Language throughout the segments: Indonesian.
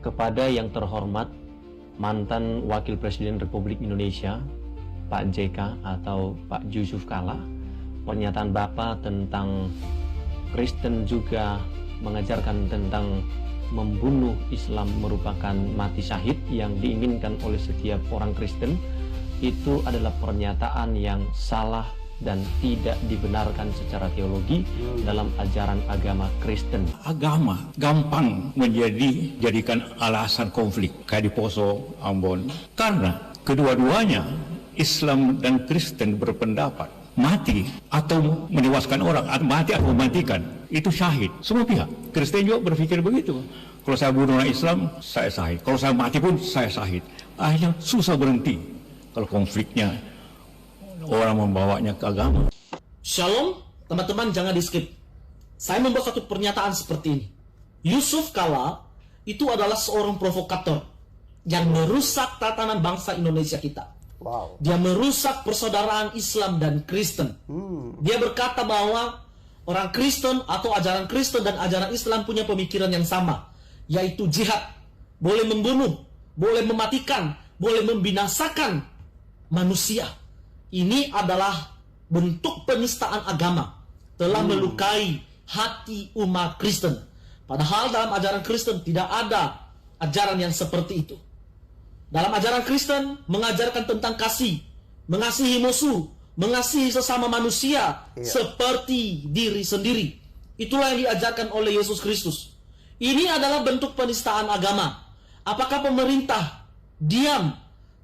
Kepada yang terhormat mantan Wakil Presiden Republik Indonesia Pak JK atau Pak Yusuf Kalla, pernyataan Bapak tentang Kristen juga mengajarkan tentang membunuh Islam merupakan mati syahid yang diinginkan oleh setiap orang Kristen, itu adalah pernyataan yang salah dan tidak dibenarkan secara teologi dalam ajaran agama Kristen. Agama gampang jadikan alasan konflik kayak di Poso, Ambon. Karena kedua-duanya Islam dan Kristen berpendapat mati atau menewaskan orang, atau mati atau mematikan itu syahid. Semua pihak. Kristen juga berpikir begitu. Kalau saya bunuh orang Islam, saya syahid. Kalau saya mati pun saya syahid. Akhirnya susah berhenti kalau konfliknya orang membawanya ke agama. Shalom, teman-teman, jangan di skip. Saya membuat satu pernyataan seperti ini. Yusuf Kalla itu adalah seorang provokator yang merusak tatanan bangsa Indonesia kita. Wow. Dia merusak persaudaraan Islam dan Kristen. Dia berkata bahwa orang Kristen atau ajaran Kristen dan ajaran Islam punya pemikiran yang sama, yaitu jihad. Boleh membunuh, boleh mematikan, boleh membinasakan manusia. Ini adalah bentuk penistaan agama, telah melukai hati umat Kristen. Padahal dalam ajaran Kristen tidak ada ajaran yang seperti itu. Dalam ajaran Kristen mengajarkan tentang kasih, mengasihi musuh, mengasihi sesama manusia seperti diri sendiri. Itulah yang diajarkan oleh Yesus Kristus. Ini adalah bentuk penistaan agama. Apakah pemerintah diam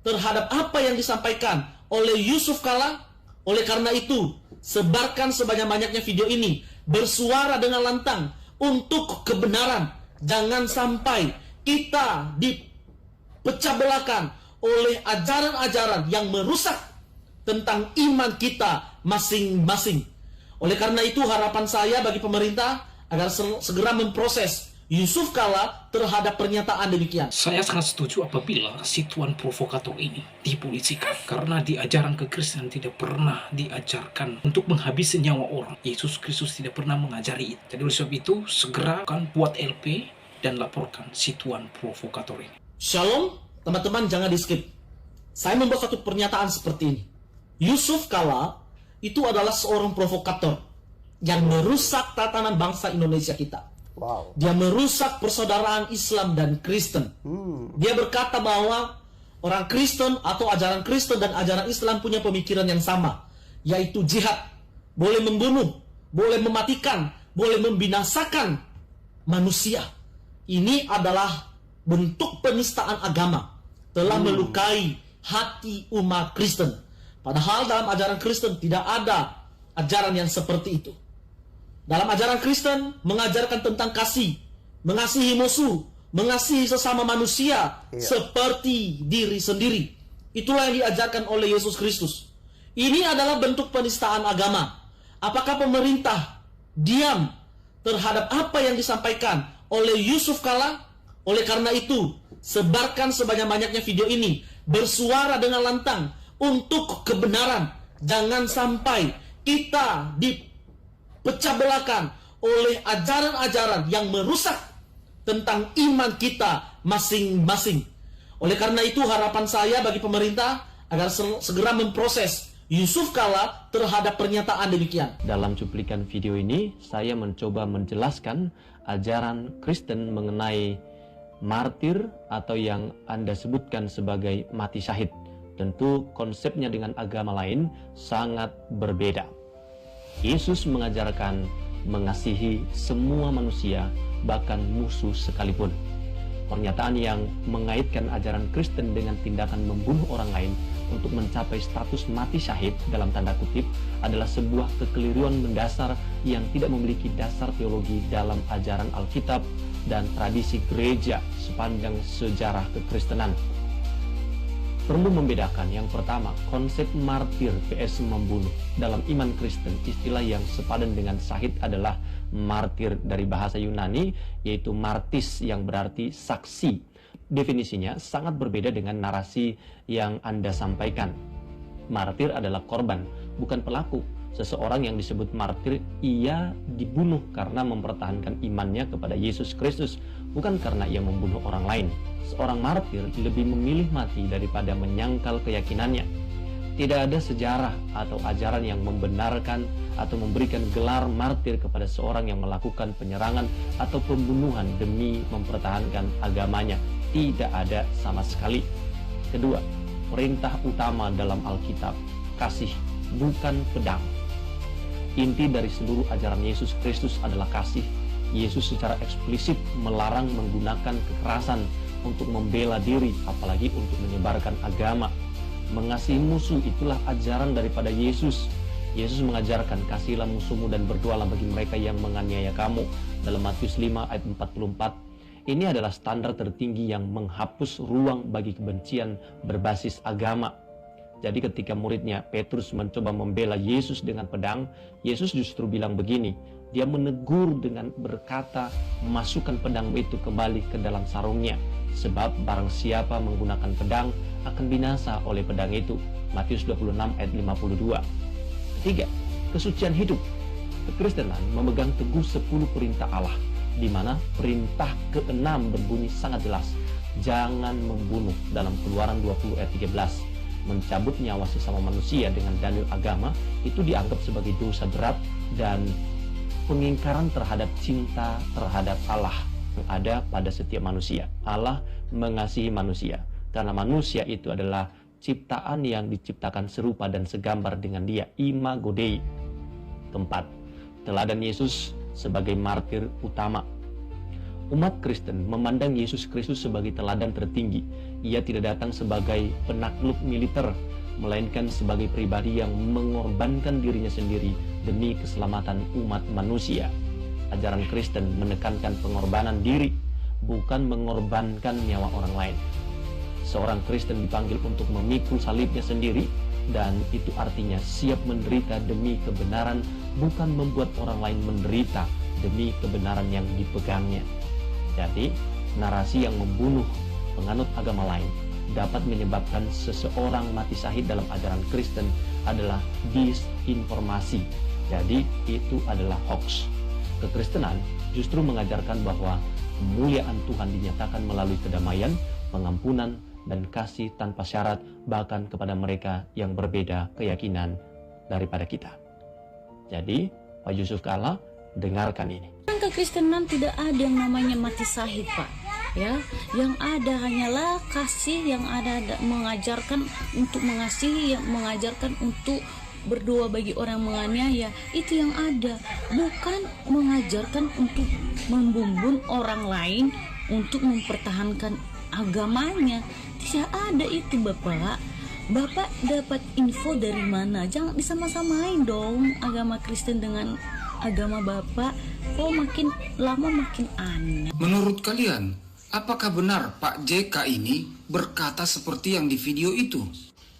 terhadap apa yang disampaikan oleh Yusuf Kalla? Oleh karena itu, sebarkan sebanyak-banyaknya video ini, bersuara dengan lantang untuk kebenaran. Jangan sampai kita dipecah belahkan oleh ajaran-ajaran yang merusak tentang iman kita masing-masing. Oleh karena itu, harapan saya bagi pemerintah agar segera memproses Yusuf Kalla terhadap pernyataan demikian. Saya sangat setuju apabila si tuan provokator ini dipolisikan. Karena di ajaran kekristenan tidak pernah diajarkan untuk menghabisi nyawa orang. Yesus Kristus tidak pernah mengajari itu. Jadi oleh sebab itu, segera kan buat LP dan laporkan si tuan provokator ini. Shalom, teman-teman, jangan di skip. Saya membuat satu pernyataan seperti ini. Yusuf Kalla itu adalah seorang provokator yang merusak tatanan bangsa Indonesia kita. Wow. Dia merusak persaudaraan Islam dan Kristen. Dia berkata bahwa orang Kristen atau ajaran Kristen dan ajaran Islam punya pemikiran yang sama, yaitu jihad. Boleh membunuh, boleh mematikan, boleh membinasakan manusia. Ini adalah bentuk penistaan agama, telah melukai hati umat Kristen. Padahal dalam ajaran Kristen tidak ada ajaran yang seperti itu. Dalam ajaran Kristen mengajarkan tentang kasih, mengasihi musuh, mengasihi sesama manusia seperti diri sendiri. Itulah yang diajarkan oleh Yesus Kristus. Ini adalah bentuk penistaan agama. Apakah pemerintah diam terhadap apa yang disampaikan oleh Yusuf Kalla? Oleh karena itu, sebarkan sebanyak-banyaknya video ini, bersuara dengan lantang untuk kebenaran. Jangan sampai kita dipecah belahkan oleh ajaran-ajaran yang merusak tentang iman kita masing-masing. Oleh karena itu, harapan saya bagi pemerintah agar segera memproses Yusuf Kalla terhadap pernyataan demikian. Dalam cuplikan video ini, saya mencoba menjelaskan ajaran Kristen mengenai martir atau yang Anda sebutkan sebagai mati syahid. Tentu konsepnya dengan agama lain sangat berbeda. Yesus mengajarkan mengasihi semua manusia, bahkan musuh sekalipun. Pernyataan yang mengaitkan ajaran Kristen dengan tindakan membunuh orang lain untuk mencapai status mati syahid dalam tanda kutip adalah sebuah kekeliruan mendasar yang tidak memiliki dasar teologi dalam ajaran Alkitab dan tradisi gereja sepanjang sejarah kekristenan. Perlu membedakan yang pertama, konsep martir vs membunuh. Dalam iman Kristen, istilah yang sepadan dengan syahid adalah martir dari bahasa Yunani, yaitu martis yang berarti saksi. Definisinya sangat berbeda dengan narasi yang Anda sampaikan. Martir adalah korban, bukan pelaku. Seseorang yang disebut martir, ia dibunuh karena mempertahankan imannya kepada Yesus Kristus, bukan karena ia membunuh orang lain. Seorang martir lebih memilih mati daripada menyangkal keyakinannya. Tidak ada sejarah atau ajaran yang membenarkan atau memberikan gelar martir kepada seorang yang melakukan penyerangan atau pembunuhan demi mempertahankan agamanya. Tidak ada sama sekali. Kedua, perintah utama dalam Alkitab, kasih, bukan pedang. Inti dari seluruh ajaran Yesus Kristus adalah kasih. Yesus secara eksplisit melarang menggunakan kekerasan untuk membela diri, apalagi untuk menyebarkan agama. Mengasihi musuh itulah ajaran daripada Yesus. Yesus mengajarkan, kasihilah musuhmu dan berdoalah bagi mereka yang menganiaya kamu, dalam Matius 5 ayat 44. Ini adalah standar tertinggi yang menghapus ruang bagi kebencian berbasis agama. Jadi ketika muridnya Petrus mencoba membela Yesus dengan pedang, Yesus justru bilang begini, dia menegur dengan berkata, masukkan pedang itu kembali ke dalam sarungnya, sebab barang siapa menggunakan pedang akan binasa oleh pedang itu. Matius 26 ayat 52. Ketiga, kesucian hidup. Kekristenan memegang teguh 10 perintah Allah, di mana perintah ke-6 berbunyi sangat jelas, jangan membunuh, dalam Keluaran 20 ayat 13. Mencabut nyawa sesama manusia dengan dalil agama itu dianggap sebagai dosa berat dan pengingkaran terhadap cinta terhadap Allah yang ada pada setiap manusia. Allah mengasihi manusia karena manusia itu adalah ciptaan yang diciptakan serupa dan segambar dengan Dia, imago Dei. Keempat, teladan Yesus sebagai martir utama. Umat Kristen memandang Yesus Kristus sebagai teladan tertinggi. Ia tidak datang sebagai penakluk militer, melainkan sebagai pribadi yang mengorbankan dirinya sendiri demi keselamatan umat manusia. Ajaran Kristen menekankan pengorbanan diri, bukan mengorbankan nyawa orang lain. Seorang Kristen dipanggil untuk memikul salibnya sendiri, dan itu artinya siap menderita demi kebenaran, bukan membuat orang lain menderita demi kebenaran yang dipegangnya. Jadi, narasi yang membunuh penganut agama lain dapat menyebabkan seseorang mati syahid dalam ajaran Kristen adalah disinformasi. Jadi, itu adalah hoax. Kekristenan justru mengajarkan bahwa kemuliaan Tuhan dinyatakan melalui kedamaian, pengampunan, dan kasih tanpa syarat bahkan kepada mereka yang berbeda keyakinan daripada kita. Jadi, Pak Yusuf Kalla, dengarkan ini. Kekristenan tidak ada yang namanya mati syahid, Pak. Ya, yang ada hanyalah kasih, yang ada mengajarkan untuk mengasihi, yang mengajarkan untuk berdoa bagi orang menganiaya. Itu yang ada, bukan mengajarkan untuk membunuh orang lain untuk mempertahankan agamanya. Tidak ada itu, Bapak. Bapak dapat info dari mana? Jangan disama-samain dong agama Kristen dengan agama Bapak. Kok makin lama makin aneh. Menurut kalian, apakah benar Pak JK ini berkata seperti yang di video itu?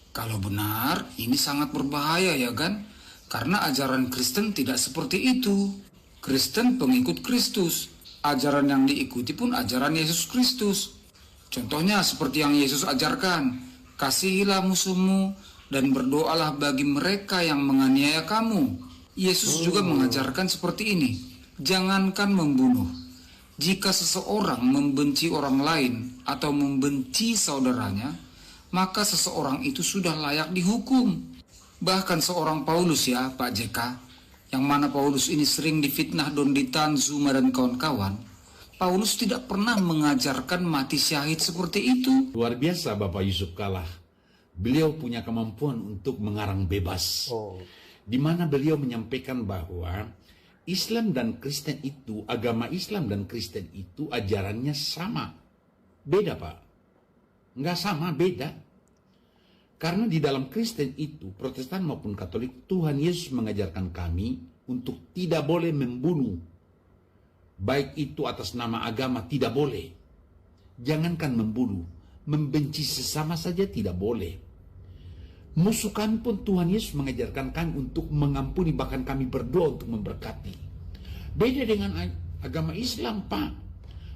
Kalau benar, ini sangat berbahaya ya kan? Karena ajaran Kristen tidak seperti itu. Kristen pengikut Kristus. Ajaran yang diikuti pun ajaran Yesus Kristus. Contohnya seperti yang Yesus ajarkan, kasihilah musuhmu dan berdoalah bagi mereka yang menganiaya kamu. Yesus juga mengajarkan seperti ini, jangankan membunuh. Jika seseorang membenci orang lain atau membenci saudaranya, maka seseorang itu sudah layak dihukum. Bahkan seorang Paulus ya Pak JK, yang mana Paulus ini sering difitnah Donditan, Zuma dan kawan-kawan, Paulus tidak pernah mengajarkan mati syahid seperti itu. Luar biasa Bapak Yusuf Kalla. Beliau punya kemampuan untuk mengarang bebas. Di mana beliau menyampaikan bahwa Islam dan Kristen itu, agama Islam dan Kristen itu ajarannya sama. Beda Pak. Nggak sama, beda. Karena di dalam Kristen itu, Protestan maupun Katolik, Tuhan Yesus mengajarkan kami untuk tidak boleh membunuh. Baik itu atas nama agama, tidak boleh. Jangankan membunuh, membenci sesama saja tidak boleh. Musuh kami pun Tuhan Yesus mengajarkan kami untuk mengampuni, bahkan kami berdoa untuk memberkati. Beda dengan agama Islam, Pak.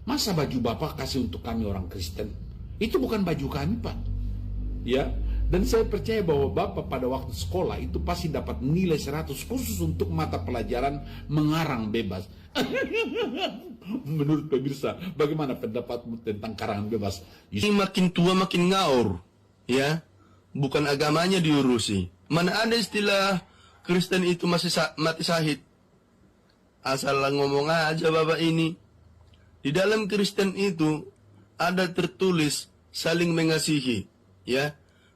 Masa baju Bapak kasih untuk kami orang Kristen? Itu bukan baju kami, Pak. Ya, Dan saya percaya bahwa Bapak pada waktu sekolah itu pasti dapat nilai 100 khusus untuk mata pelajaran mengarang bebas. Menurut pemirsa, bagaimana pendapatmu tentang karangan bebas? Ini makin tua makin ngaur, ya. Bukan agamanya diurusi. Mana ada istilah Kristen itu masih mati syahid. Asal ngomong aja Bapak ini. Di dalam Kristen itu ada tertulis saling mengasihi, ya.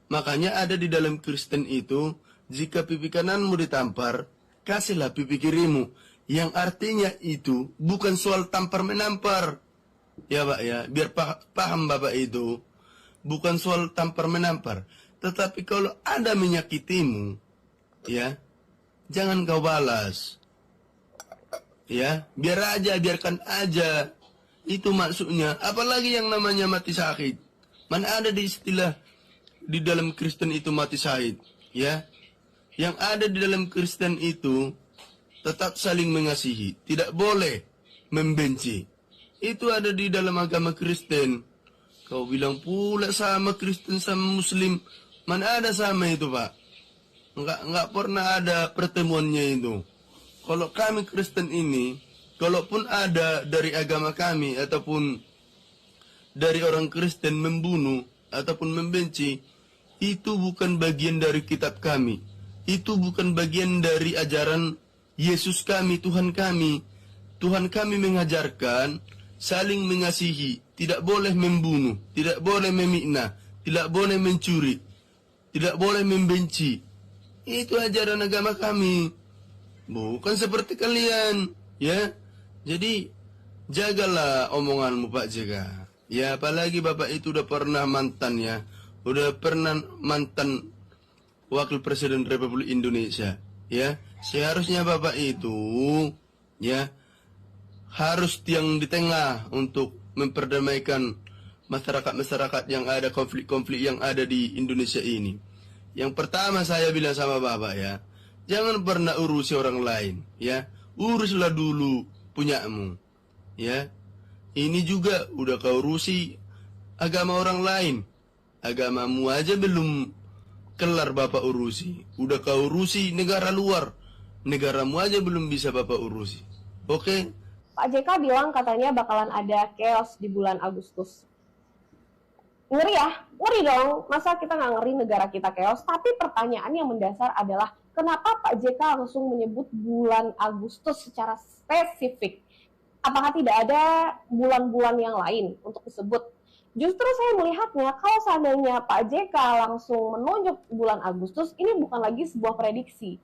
Makanya ada di dalam Kristen itu, jika pipi kananmu ditampar, kasihlah pipi kirimu. Yang artinya itu bukan soal tampar-menampar. Ya Pak ya, biar paham Bapak itu. Bukan soal tampar-menampar. Tetapi kalau ada menyakitimu, ya, jangan kau balas. Ya, biarkan aja. Itu maksudnya. Apalagi yang namanya mati syahid. Mana ada di istilah di dalam Kristen itu mati syahid, ya. Yang ada di dalam Kristen itu tetap saling mengasihi, tidak boleh membenci. Itu ada di dalam agama Kristen. Kau bilang pula sama Kristen sama Muslim, mana ada sama itu Pak? Enggak pernah ada pertemuannya itu. Kalau kami Kristen ini, kalaupun ada dari agama kami ataupun dari orang Kristen membunuh ataupun membenci, itu bukan bagian dari kitab kami. Itu bukan bagian dari ajaran Yesus kami, Tuhan kami. Tuhan kami mengajarkan saling mengasihi, tidak boleh membunuh, tidak boleh memikna, tidak boleh mencuri, tidak boleh membenci. Itu ajaran agama kami. Bukan seperti kalian, ya. Jadi jagalah omonganmu Pak JK. Ya, apalagi Bapak itu udah pernah mantan ya. Udah pernah mantan Wakil Presiden Republik Indonesia, ya. Seharusnya Bapak itu, ya, harus tiang di tengah untuk memperdamaikan masyarakat-masyarakat yang ada konflik-konflik yang ada di Indonesia ini. Yang pertama saya bilang sama Bapak ya, jangan pernah urusi orang lain, ya. Uruslah dulu punyamu, ya. Ini juga udah kau urusi agama orang lain. Agamamu aja belum kelar Bapak urusi. Udah kau urusi negara luar. Negaramu aja belum bisa Bapak urusi. Oke? Pak JK bilang katanya bakalan ada chaos di bulan Agustus. Ngeri ya? Ngeri dong. Masa kita nggak ngeri negara kita chaos? Tapi pertanyaan yang mendasar adalah, kenapa Pak JK langsung menyebut bulan Agustus secara spesifik? Apakah tidak ada bulan-bulan yang lain untuk disebut? Justru saya melihatnya, kalau seandainya Pak JK langsung menunjuk bulan Agustus, ini bukan lagi sebuah prediksi.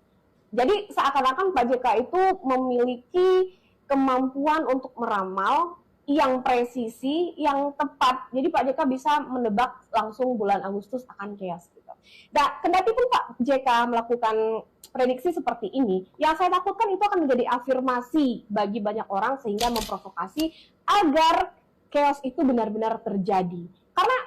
Jadi seakan-akan Pak JK itu memiliki kemampuan untuk meramal yang presisi, yang tepat. Jadi Pak JK bisa menebak langsung bulan Agustus akan chaos. Gitu. Nah, kendati pun Pak JK melakukan prediksi seperti ini, yang saya takutkan itu akan menjadi afirmasi bagi banyak orang sehingga memprovokasi agar chaos itu benar-benar terjadi. Karena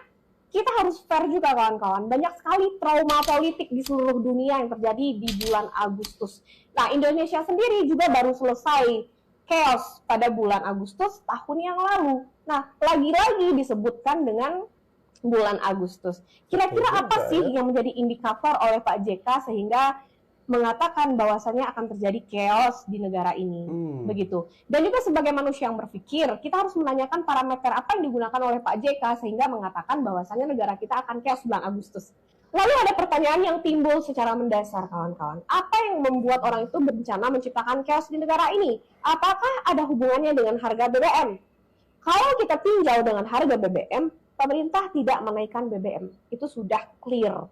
kita harus fair juga kawan-kawan. Banyak sekali trauma politik di seluruh dunia yang terjadi di bulan Agustus. Nah, Indonesia sendiri juga baru selesai chaos pada bulan Agustus tahun yang lalu. Nah, lagi-lagi disebutkan dengan bulan Agustus. Kira-kira apa sih yang menjadi indikator oleh Pak JK sehingga mengatakan bahwasannya akan terjadi chaos di negara ini, begitu. Dan juga sebagai manusia yang berpikir, kita harus menanyakan parameter apa yang digunakan oleh Pak JK sehingga mengatakan bahwasannya negara kita akan chaos bulan Agustus. Lalu ada pertanyaan yang timbul secara mendasar, kawan-kawan. Apa yang membuat orang itu berencana menciptakan chaos di negara ini? Apakah ada hubungannya dengan harga BBM? Kalau kita tinjau dengan harga BBM, pemerintah tidak menaikkan BBM. Itu sudah clear.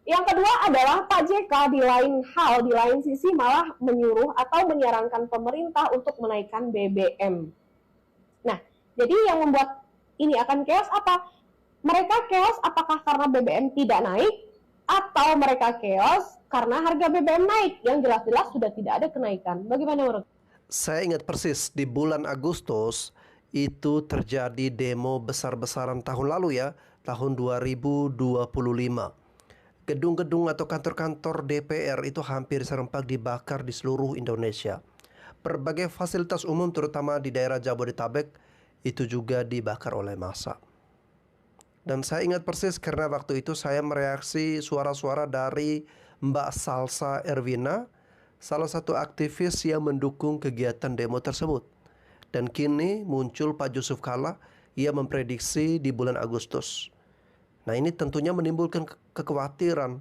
Yang kedua adalah Pak JK di lain hal, di lain sisi malah menyuruh atau menyarankan pemerintah untuk menaikkan BBM. Nah, jadi yang membuat ini akan chaos apa? Mereka chaos apakah karena BBM tidak naik atau mereka chaos karena harga BBM naik yang jelas-jelas sudah tidak ada kenaikan. Bagaimana menurut? Saya ingat persis di bulan Agustus itu terjadi demo besar-besaran tahun lalu ya, tahun 2025. Gedung-gedung atau kantor-kantor DPR itu hampir serempak dibakar di seluruh Indonesia. Berbagai fasilitas umum terutama di daerah Jabodetabek itu juga dibakar oleh massa. Dan saya ingat persis karena waktu itu saya mereaksi suara-suara dari Mbak Salsa Erwina, salah satu aktivis yang mendukung kegiatan demo tersebut. Dan kini muncul Pak Yusuf Kalla, ia memprediksi di bulan Agustus. Nah, ini tentunya menimbulkan kekhawatiran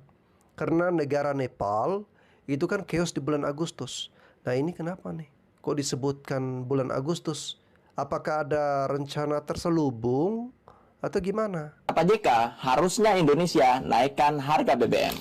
karena negara Nepal itu kan chaos di bulan Agustus. Nah, ini kenapa nih? Kok disebutkan bulan Agustus? Apakah ada rencana terselubung atau gimana? Pak JK, harusnya Indonesia naikkan harga BBM.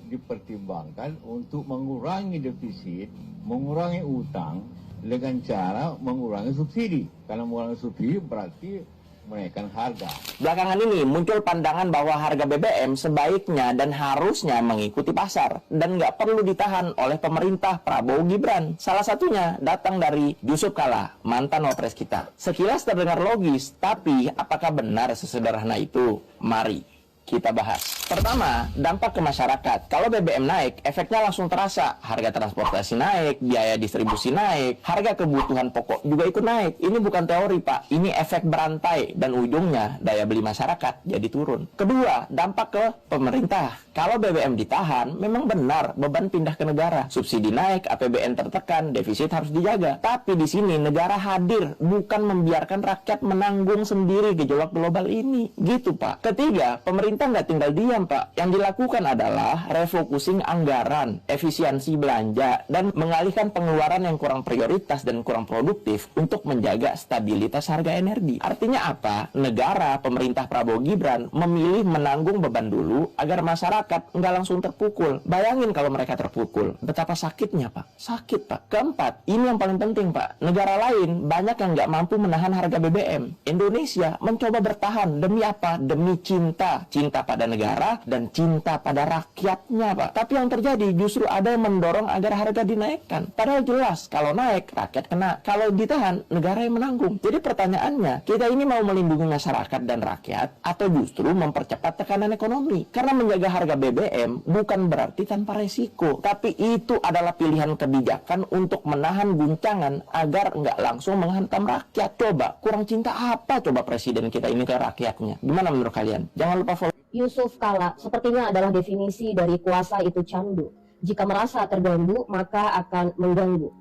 Dipertimbangkan untuk mengurangi defisit, mengurangi utang dengan cara mengurangi subsidi. Karena mengurangi subsidi berarti menaikkan harga. Belakangan ini muncul pandangan bahwa harga BBM sebaiknya dan harusnya mengikuti pasar dan nggak perlu ditahan oleh pemerintah Prabowo Gibran. Salah satunya datang dari Yusuf Kalla, mantan wapres kita. Sekilas terdengar logis, tapi apakah benar sesederhana itu? Mari kita bahas. Pertama, dampak ke masyarakat. Kalau BBM naik, efeknya langsung terasa. Harga transportasi naik, biaya distribusi naik, harga kebutuhan pokok juga ikut naik. Ini bukan teori, Pak. Ini efek berantai dan ujungnya daya beli masyarakat jadi turun. Kedua, dampak ke pemerintah. Kalau BBM ditahan, memang benar beban pindah ke negara. Subsidi naik, APBN tertekan, defisit harus dijaga. Tapi di sini negara hadir, bukan membiarkan rakyat menanggung sendiri gejolak global ini. Gitu, Pak. Ketiga, pemerintah nggak tinggal diam, Pak. Yang dilakukan adalah refocusing anggaran, efisiensi belanja, dan mengalihkan pengeluaran yang kurang prioritas dan kurang produktif untuk menjaga stabilitas harga energi. Artinya apa? Negara, pemerintah Prabowo Gibran memilih menanggung beban dulu agar masyarakat nggak langsung terpukul. Bayangin kalau mereka terpukul, betapa sakitnya, Pak. Sakit, Pak. Keempat, ini yang paling penting, Pak. Negara lain banyak yang nggak mampu menahan harga BBM. Indonesia mencoba bertahan demi apa? Demi cinta pada negara dan cinta pada rakyatnya, Pak. Tapi yang terjadi justru ada yang mendorong agar harga dinaikkan. Padahal jelas kalau naik rakyat kena, kalau ditahan negara yang menanggung. Jadi pertanyaannya, kita ini mau melindungi masyarakat dan rakyat atau justru mempercepat tekanan ekonomi? Karena menjaga harga BBM bukan berarti tanpa resiko, tapi itu adalah pilihan kebijakan untuk menahan guncangan agar nggak langsung menghantam rakyat. Coba kurang cinta apa coba presiden kita ini ke rakyatnya? Gimana menurut kalian? Jangan lupa follow. Yusuf Kalla sepertinya adalah definisi dari kuasa itu candu. Jika merasa terganggu, maka akan mengganggu.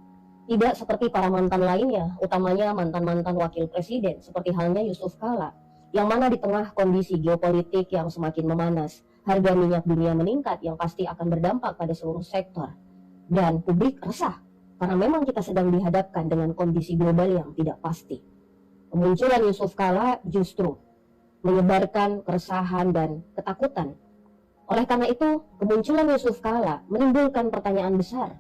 Tidak seperti para mantan lainnya, utamanya mantan-mantan wakil presiden, seperti halnya Yusuf Kalla, yang mana di tengah kondisi geopolitik yang semakin memanas, harga minyak dunia meningkat yang pasti akan berdampak pada seluruh sektor. Dan publik resah, karena memang kita sedang dihadapkan dengan kondisi global yang tidak pasti. Kemunculan Yusuf Kalla justru menyebarkan keresahan dan ketakutan. Oleh karena itu, kemunculan Yusuf Kalla menimbulkan pertanyaan besar.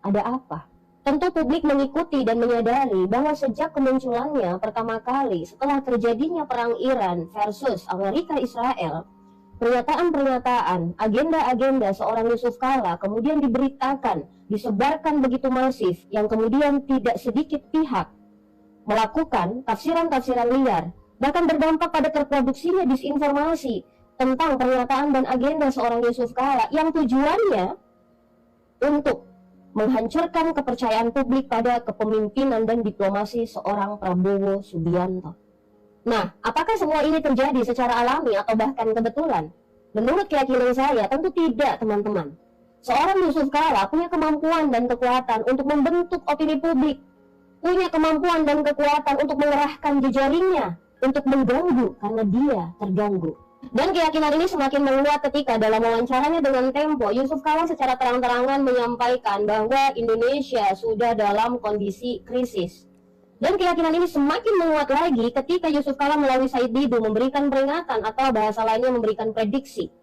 Ada apa? Tentu publik mengikuti dan menyadari bahwa sejak kemunculannya pertama kali setelah terjadinya perang Iran versus Amerika Israel, pernyataan-pernyataan, agenda-agenda seorang Yusuf Kalla kemudian diberitakan, disebarkan begitu masif, yang kemudian tidak sedikit pihak melakukan tafsiran-tafsiran liar, bahkan berdampak pada terproduksinya disinformasi tentang pernyataan dan agenda seorang Yusuf Kalla yang tujuannya untuk menghancurkan kepercayaan publik pada kepemimpinan dan diplomasi seorang Prabowo Subianto. Nah, apakah semua ini terjadi secara alami atau bahkan kebetulan? Menurut keyakinan saya, tentu tidak, teman-teman. Seorang Yusuf Kalla punya kemampuan dan kekuatan untuk membentuk opini publik, punya kemampuan dan kekuatan untuk mengerahkan jejaringnya untuk mengganggu karena dia terganggu. Dan keyakinan ini semakin menguat ketika dalam wawancaranya dengan Tempo, Yusuf Kalla secara terang-terangan menyampaikan bahwa Indonesia sudah dalam kondisi krisis. Dan keyakinan ini semakin menguat lagi ketika Yusuf Kalla melalui Said Didu memberikan peringatan atau bahasa lainnya memberikan prediksi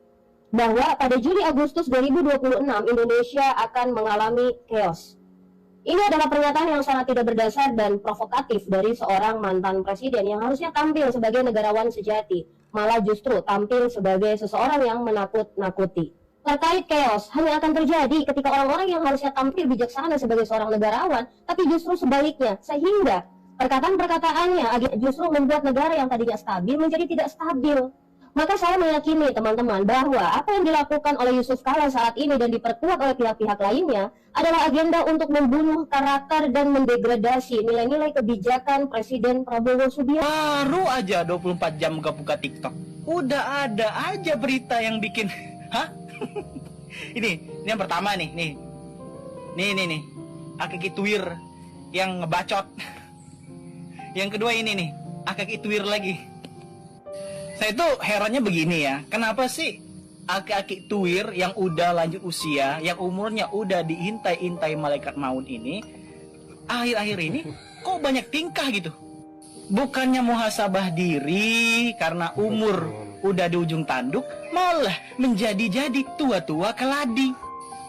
bahwa pada Juli-Agustus 2026 Indonesia akan mengalami chaos. Ini adalah pernyataan yang sangat tidak berdasar dan provokatif dari seorang mantan presiden yang harusnya tampil sebagai negarawan sejati, malah justru tampil sebagai seseorang yang menakut-nakuti. Terkait chaos hanya akan terjadi ketika orang-orang yang harusnya tampil bijaksana sebagai seorang negarawan, tapi justru sebaliknya, sehingga perkataan-perkataannya justru membuat negara yang tadinya stabil menjadi tidak stabil. Maka saya meyakini teman-teman bahwa apa yang dilakukan oleh Yusuf Kalla saat ini dan diperkuat oleh pihak-pihak lainnya adalah agenda untuk membunuh karakter dan mendegradasi nilai-nilai kebijakan Presiden Prabowo Subianto. Baru aja 24 jam buka-buka TikTok, Udah ada aja berita yang bikin, hah? Ini yang pertama nih. Nih. Akeki Twir yang ngebacot. Yang kedua ini nih, Akeki Twir lagi. Saya tuh herannya begini ya, kenapa sih Akeki Twir yang udah lanjut usia, yang umurnya udah diintai-intai malaikat maut ini, akhir-akhir ini kok banyak tingkah gitu? Bukannya muhasabah diri karena umur udah di ujung tanduk, malah menjadi-jadi tua-tua keladi.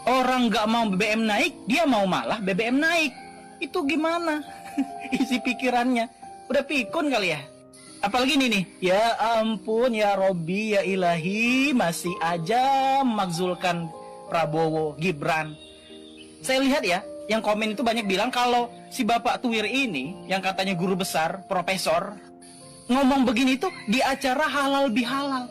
Orang nggak mau BBM naik, dia mau malah BBM naik. Itu gimana? Isi pikirannya. Udah pikun kali ya? Apalagi ini nih. Ya ampun, ya Robbi, ya Ilahi, masih aja memakzulkan Prabowo, Gibran. Saya lihat ya, yang komen itu banyak bilang kalau si Bapak Twir ini, yang katanya guru besar, profesor, ngomong begini tuh di acara halal bihalal.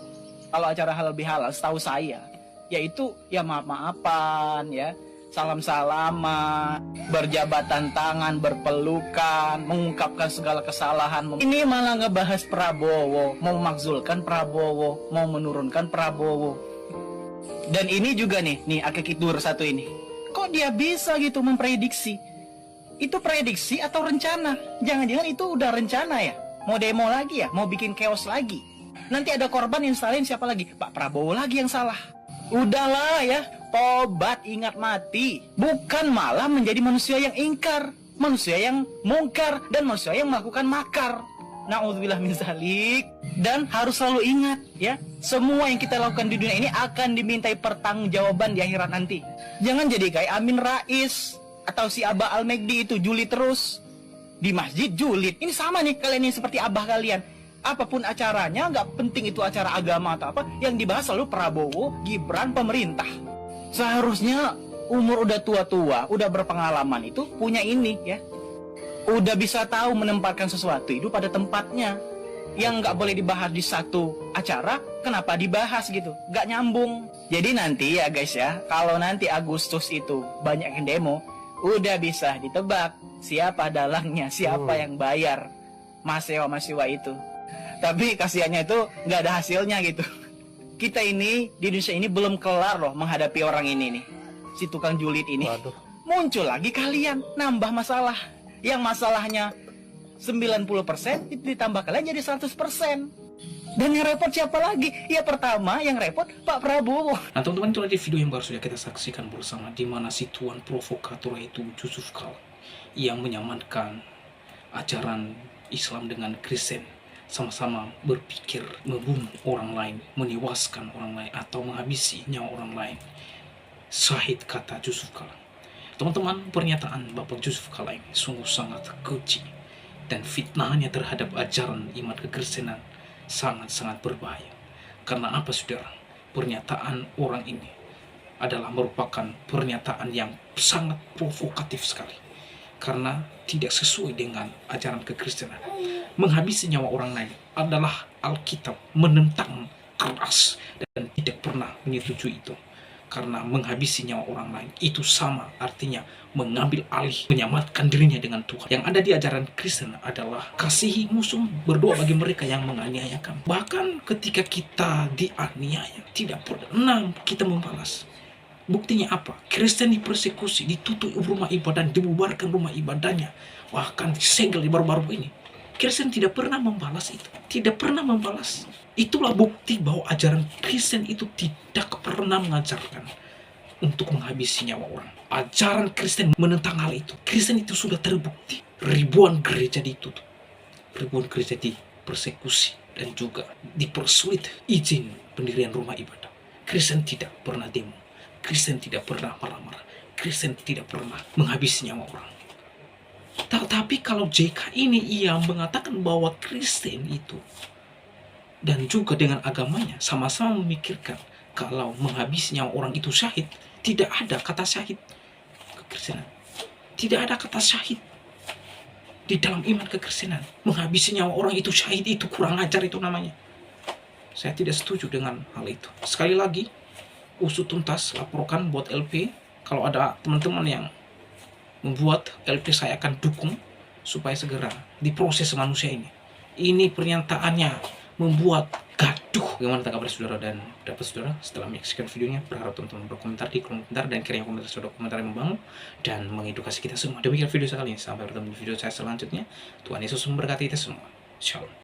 Kalau acara halal bihalal, setahu saya, yaitu ya maaf-maafan, ya, salam-salaman, berjabatan tangan, berpelukan, mengungkapkan segala kesalahan. Ini malah ngebahas Prabowo, mau memakzulkan Prabowo, mau menurunkan Prabowo. Dan ini juga nih Akeki Twir satu ini. Kok dia bisa gitu memprediksi? Itu prediksi atau rencana? Jangan-jangan itu udah rencana ya? Mau demo lagi ya? Mau bikin chaos lagi? Nanti ada korban yang salin siapa lagi? Pak Prabowo lagi yang salah. Udahlah ya, tobat, ingat mati. Bukan malah menjadi manusia yang ingkar, manusia yang mungkar, dan manusia yang melakukan makar. Na'udzubillah min zalik. Dan harus selalu ingat ya, semua yang kita lakukan di dunia ini akan dimintai pertanggungjawaban di akhirat nanti. Jangan jadi kayak Amin Rais atau si Abah Al-Megdi itu julid terus. Di masjid julid. Ini sama nih kalian ini seperti abah kalian. Apapun acaranya, nggak penting itu acara agama atau apa, yang dibahas selalu Prabowo, Gibran, pemerintah. Seharusnya umur udah tua-tua, udah berpengalaman itu punya ini ya. Udah bisa tahu menempatkan sesuatu itu pada tempatnya. Yang nggak boleh dibahas di satu acara, kenapa dibahas gitu? Nggak nyambung. Jadi nanti ya guys ya, kalau nanti Agustus itu banyak yang demo, udah bisa ditebak siapa dalangnya, siapa yang bayar mahasiswa itu. Tapi kasihannya itu nggak ada hasilnya gitu. Kita ini di Indonesia ini belum kelar loh menghadapi orang ini nih, si tukang julid ini. Waduh. Muncul lagi kalian, nambah masalah. Yang masalahnya 90% itu ditambah kalian jadi 100%. Dan yang repot siapa lagi? Ya pertama yang repot Pak Prabowo. Nah teman-teman, itu tadi video yang baru saja kita saksikan bersama, di mana si tuan provokator itu Yusuf Kala yang menyamankan ajaran Islam dengan Kristen, sama-sama berpikir membunuh orang lain, menewaskan orang lain, atau menghabisi nyawa orang lain. Syahid, kata Yusuf Kala. Teman-teman, pernyataan Bapak Yusuf Kala ini sungguh sangat keji, dan fitnahnya terhadap ajaran iman kekristenan sangat-sangat berbahaya. Karena apa saudara? Pernyataan orang ini adalah merupakan pernyataan yang sangat provokatif sekali, karena tidak sesuai dengan ajaran kekristenan. Menghabisi nyawa orang lain adalah Alkitab menentang keras dan tidak pernah menyetujui itu. Karena menghabisi nyawa orang lain itu sama artinya mengambil alih, menyamakan dirinya dengan Tuhan. Yang ada di ajaran Kristen adalah kasihi musuh, berdoa bagi mereka yang menganiaya kamu. Bahkan ketika kita dianiaya, tidak pernah kita membalas. Buktinya apa? Kristen dipersekusi, ditutup rumah ibadah, dibubarkan rumah ibadahnya, bahkan disegel di baru-baru ini. Kristen tidak pernah membalas itu, tidak pernah membalas. Itulah bukti bahwa ajaran Kristen itu tidak pernah mengajarkan untuk menghabisi nyawa orang. Ajaran Kristen menentang hal itu. Kristen itu sudah terbukti. Ribuan gereja ditutup, ribuan gereja dipersekusi, dan juga dipersulit izin pendirian rumah ibadah. Kristen tidak pernah demo, Kristen tidak pernah marah-marah, Kristen tidak pernah menghabisi nyawa orang. Tapi kalau JK ini ia mengatakan bahwa Kristen itu dan juga dengan agamanya sama-sama memikirkan kalau menghabisi nyawa orang itu syahid. Tidak ada kata syahid kekristenan. Tidak ada kata syahid di dalam iman kekristenan. Menghabisi nyawa orang itu syahid, itu kurang ajar itu namanya. Saya tidak setuju dengan hal itu. Sekali lagi, usut tuntas laporkan buat LP. Kalau ada teman-teman yang membuat LP, saya akan dukung supaya segera diproses manusia ini. Ini pernyataannya membuat gaduh Bagaimana tanggapan saudara dan pendapat saudara setelah menyaksikan videonya? Berharap teman-teman berkomentar di kolom komentar, dan kiranya komentar saudara komentar yang membangun dan mengedukasi kita semua. Demikian video sekali ini, sampai bertemu di video saya selanjutnya. Tuhan Yesus memberkati kita semua. Shalom.